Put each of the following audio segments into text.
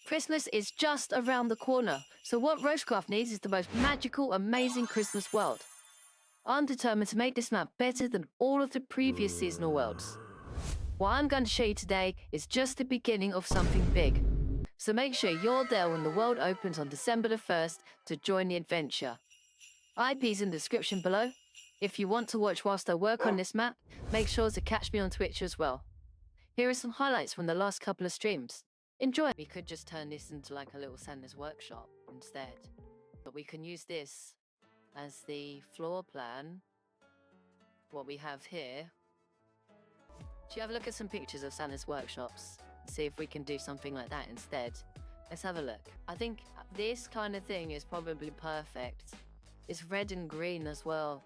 Christmas is just around the corner, so what Rosecraft needs is the most magical, amazing Christmas world. I'm determined to make this map better than all of the previous seasonal worlds. What I'm going to show you today is just the beginning of something big. So make sure you're there when the world opens on December the 1st to join the adventure. IP's in the description below. If you want to watch whilst I work on this map, make sure to catch me on Twitch as well. Here are some highlights from the last couple of streams. Enjoy! We could just turn this into like a little Santa's workshop instead. But we can use this as the floor plan. What we have here. Should you have a look at some pictures of Santa's workshops? See if we can do something like that instead. Let's have a look. I think this kind of thing is probably perfect. It's red and green as well,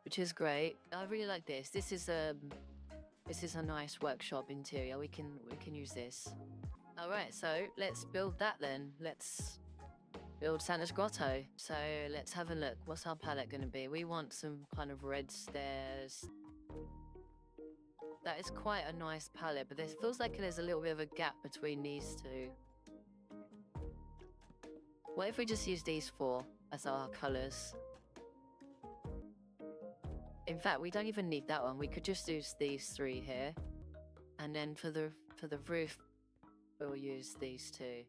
which is great. I really like this. This is a nice workshop interior. We can use this. All right, so let's build that then. Let's build Santa's grotto. So let's have a look. What's our palette going to be? We want some kind of red stairs. That is quite a nice palette, but there feels like there's a little bit of a gap between these two. What if we just use these four as our colors? In fact, we don't even need that one. We could just use these three here. And then for the roof, we'll use these two.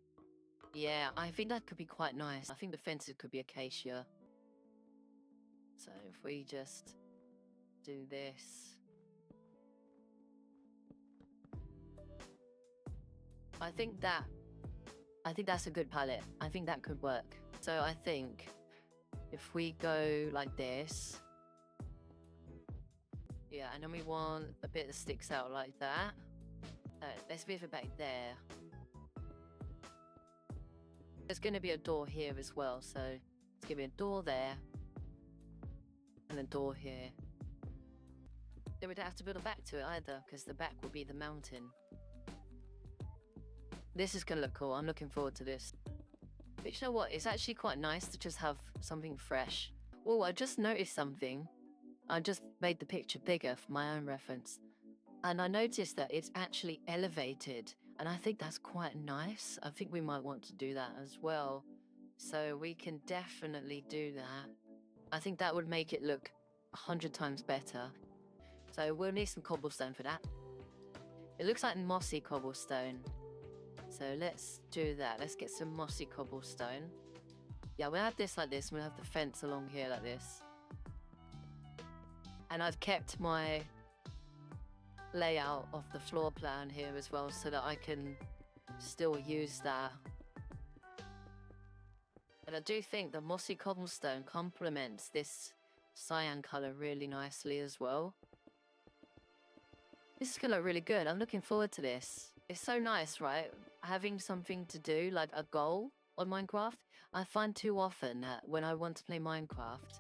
Yeah, I think that could be quite nice. I think the fences could be acacia. So if we just do this. I think that's a good palette. I think that could work. So I think if we go like this. Yeah, and then we want a bit that sticks out like that. Let's move it back there. There's going to be a door here as well, so let's give it a door there. And a door here. Then we don't have to build a back to it either, because the back will be the mountain. This is going to look cool. I'm looking forward to this. But you know what? It's actually quite nice to just have something fresh. Oh, I just noticed something. I just made the picture bigger for my own reference. And I noticed that it's actually elevated. And I think that's quite nice. I think we might want to do that as well. So we can definitely do that. I think that would make it look 100 times better. So we'll need some cobblestone for that. It looks like mossy cobblestone. So let's do that. Let's get some mossy cobblestone. Yeah, we'll have this like this. We'll have the fence along here like this. And I've kept my layout of the floor plan here as well so that I can still use that. And I do think the mossy cobblestone complements this cyan color really nicely as well. This is gonna look really good. I'm looking forward to this. It's so nice, right? Having something to do, like a goal on Minecraft. I find too often that when I want to play Minecraft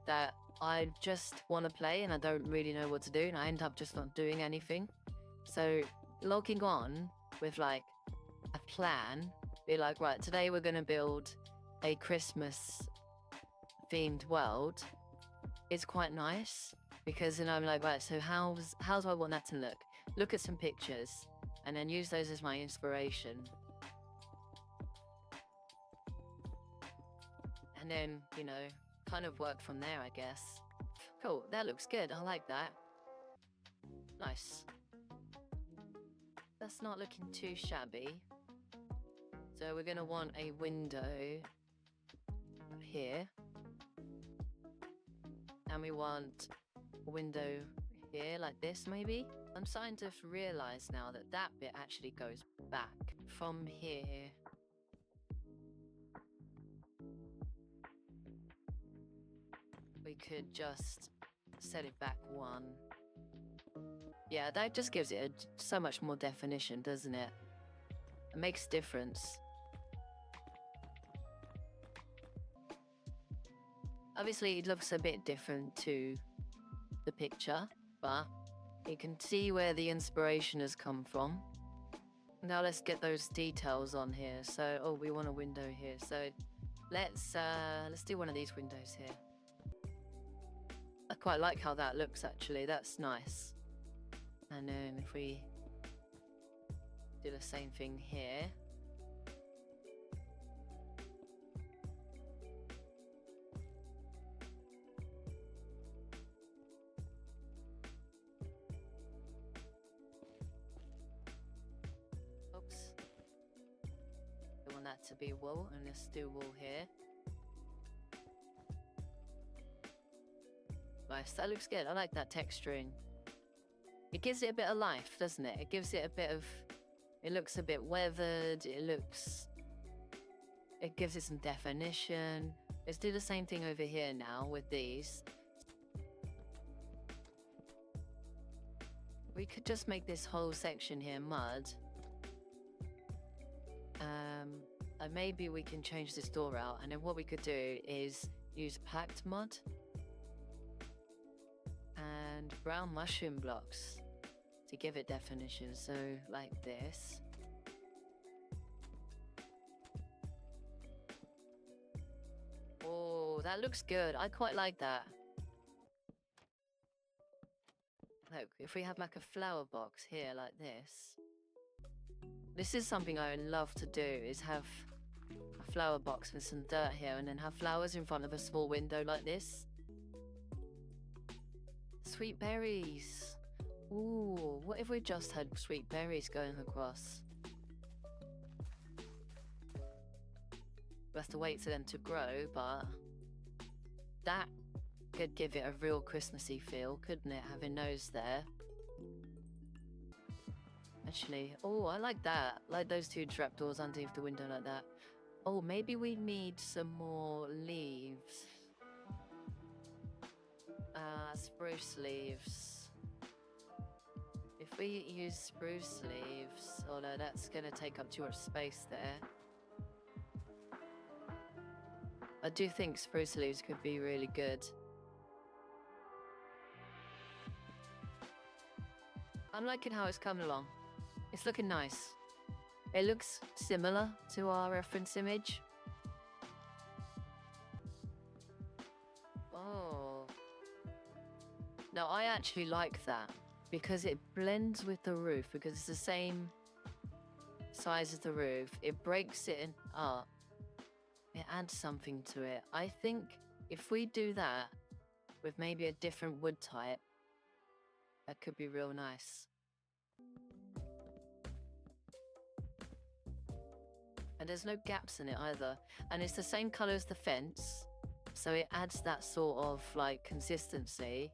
that I just want to play and I don't really know what to do and I end up just not doing anything. So logging on with like a plan, be like, right, today we're going to build a Christmas themed world. It's quite nice because then I'm like, right, so how do I want that to look? Look at some pictures and then use those as my inspiration. And then, you know, kind of work from there, I guess. Cool, that looks good. I like that. Nice. That's not looking too shabby. So we're gonna want a window here. And we want a window here, like this maybe. I'm starting to realize now that that bit actually goes back from here. We could just set it back one. Yeah, that just gives it so much more definition, doesn't it? It makes a difference. Obviously, it looks a bit different to the picture, but you can see where the inspiration has come from. Now let's get those details on here. So, oh, we want a window here. So let's do one of these windows here. I quite like how that looks actually. That's nice. And then if we do the same thing here. that to be wool, and let's do wool here. Nice, that looks good. I like that texturing. It gives it a bit of life, doesn't it? It gives it a bit of... It looks a bit weathered. It gives it some definition. Let's do the same thing over here now with these. We could just make this whole section here mud. And maybe we can change this door out. And then what we could do is use packed mud and brown mushroom blocks to give it definition. So like this. Oh, that looks good. I quite like that. Look, if we have like a flower box here like this. This is something I would love to do, is have a flower box with some dirt here and then have flowers in front of a small window like this. Sweet berries. Ooh, what if we just had sweet berries going across? We have to wait for them to grow, but that could give it a real Christmassy feel, couldn't it, having those there? Actually, oh, I like that. Like those two trapdoors underneath the window like that. Oh, maybe we need some more leaves. Spruce leaves. If we use spruce leaves, oh no, that's gonna take up too much space there. I do think spruce leaves could be really good. I'm liking how it's coming along. It's looking nice. It looks similar to our reference image. Oh. No, I actually like that because it blends with the roof, because it's the same size as the roof. It breaks it up. It adds something to it. I think if we do that with maybe a different wood type, that could be real nice. And there's no gaps in it either. And it's the same color as the fence. So it adds that sort of like consistency.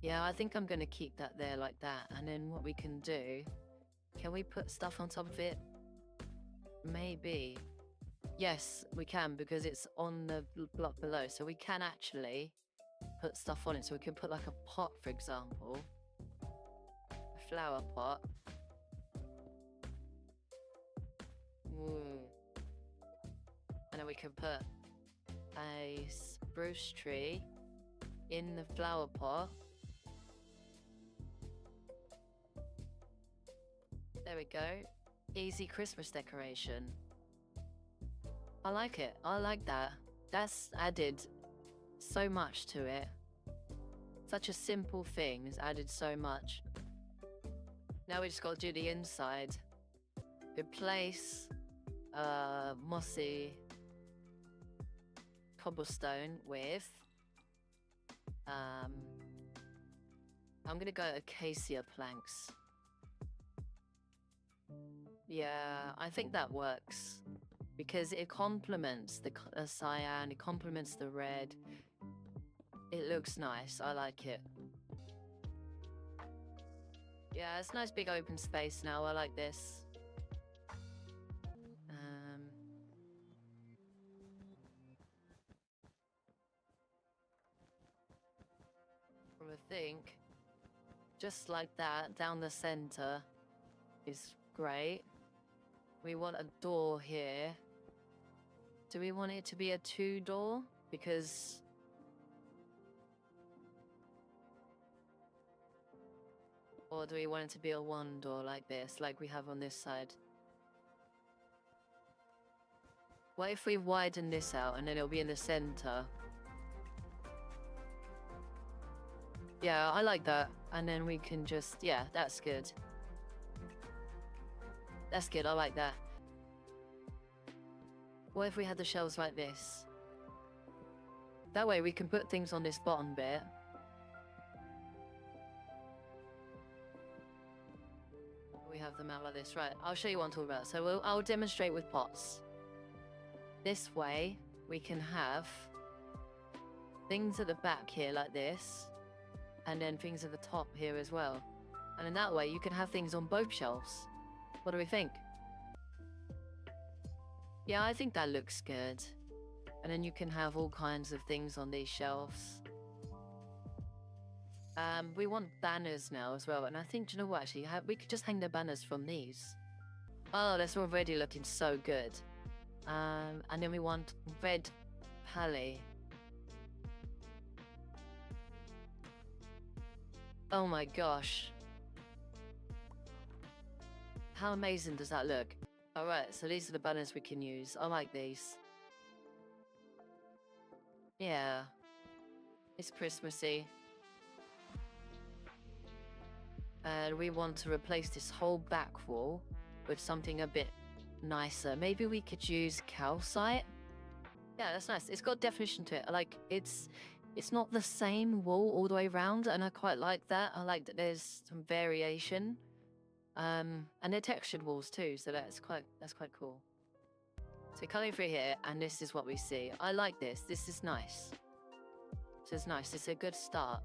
Yeah, I think I'm going to keep that there like that. And then what we can do, can we put stuff on top of it? Maybe. Yes, we can, because it's on the block below. So we can actually put stuff on it. So we can put like a pot, for example. A flower pot. Ooh. And then we can put a spruce tree in the flower pot. There we go. Easy Christmas decoration. I like it. I like that. That's added so much to it. Such a simple thing has added so much. Now we just got to do the inside. Replace mossy cobblestone with I'm gonna go acacia planks. Yeah, I think that works because it complements the cyan, it complements the red. It looks nice. I like it. Yeah, it's a nice big open space now. I like this. I think just like that down the center is great. We want a door here. Do we want it to be a 2-door? Because or do we want it to be a 1-door like this, like we have on this side? What if we widen this out and then it'll be in the center? Yeah, I like that. And then we can just, yeah, that's good. That's good, I like that. What if we had the shelves like this? That way we can put things on this bottom bit. We have them out like this. Right, I'll show you what I'm talking about. So I'll demonstrate with pots. This way, we can have things at the back here like this, and then things at the top here as well. And in that way, you can have things on both shelves. What do we think? Yeah, I think that looks good. And then you can have all kinds of things on these shelves. We want banners now as well. And I think, do you know what, actually, we could just hang the banners from these. Oh, that's already looking so good. And then we want red pally. Oh my gosh. How amazing does that look? Alright, so these are the banners we can use. I like these. Yeah. It's Christmassy. And we want to replace this whole back wall with something a bit nicer. Maybe we could use calcite. Yeah, that's nice. It's got definition to it. I like it's not the same wall all the way around, and I quite like that. I like that there's some variation. And they're textured walls too, so that's quite cool. So coming through here, and this is what we see. I like this. This is nice. This is nice. It's a good start.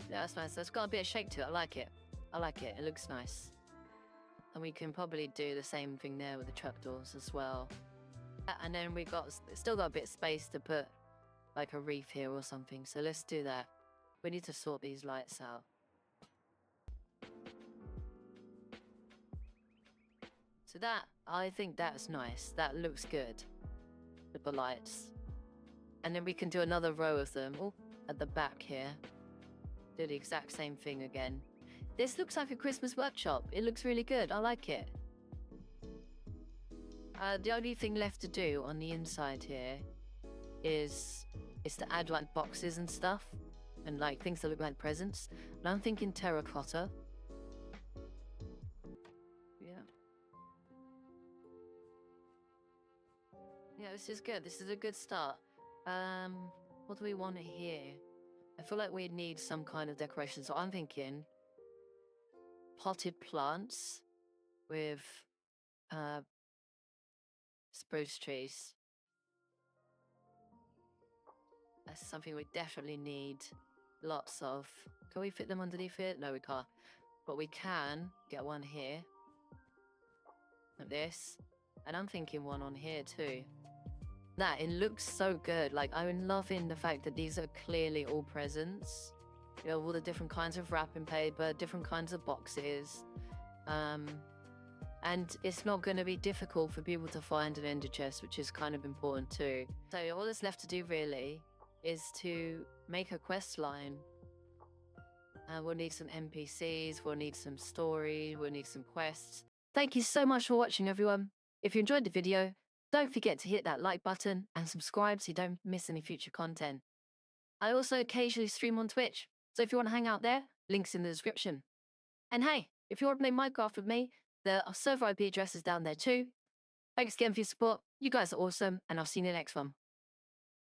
Yeah, that's nice. It's got a bit of shape to it. I like it. I like it. It looks nice. And we can probably do the same thing there with the trapdoors as well. And then we still got a bit of space to put like a reef here or something. So let's do that. We need to sort these lights out. So I think that's nice. That looks good with the lights. And then we can do another row of them at the back here. Do the exact same thing again. This looks like a Christmas workshop. It looks really good. I like it. The only thing left to do on the inside here is to add like boxes and stuff and like things that look like presents. And I'm thinking terracotta. Yeah. Yeah, this is good. This is a good start. What do we want here? I feel like we need some kind of decoration. So I'm thinking potted plants with spruce trees. That's something we definitely need lots of. Can we fit them underneath it? No, we can't. But we can get one here. Like this. And I'm thinking one on here too. It looks so good. Like, I'm loving the fact that these are clearly all presents. You know, all the different kinds of wrapping paper, different kinds of boxes. And it's not going to be difficult for people to find an ender chest, which is kind of important too. So all that's left to do really is to make a quest line. We'll need some NPCs, we'll need some story, we'll need some quests. Thank you so much for watching, everyone. If you enjoyed the video, don't forget to hit that like button and subscribe so you don't miss any future content. I also occasionally stream on Twitch, so if you want to hang out there, links in the description. And hey, if you want to play Minecraft with me, the server IP address is down there too. Thanks again for your support. You guys are awesome, and I'll see you in the next one.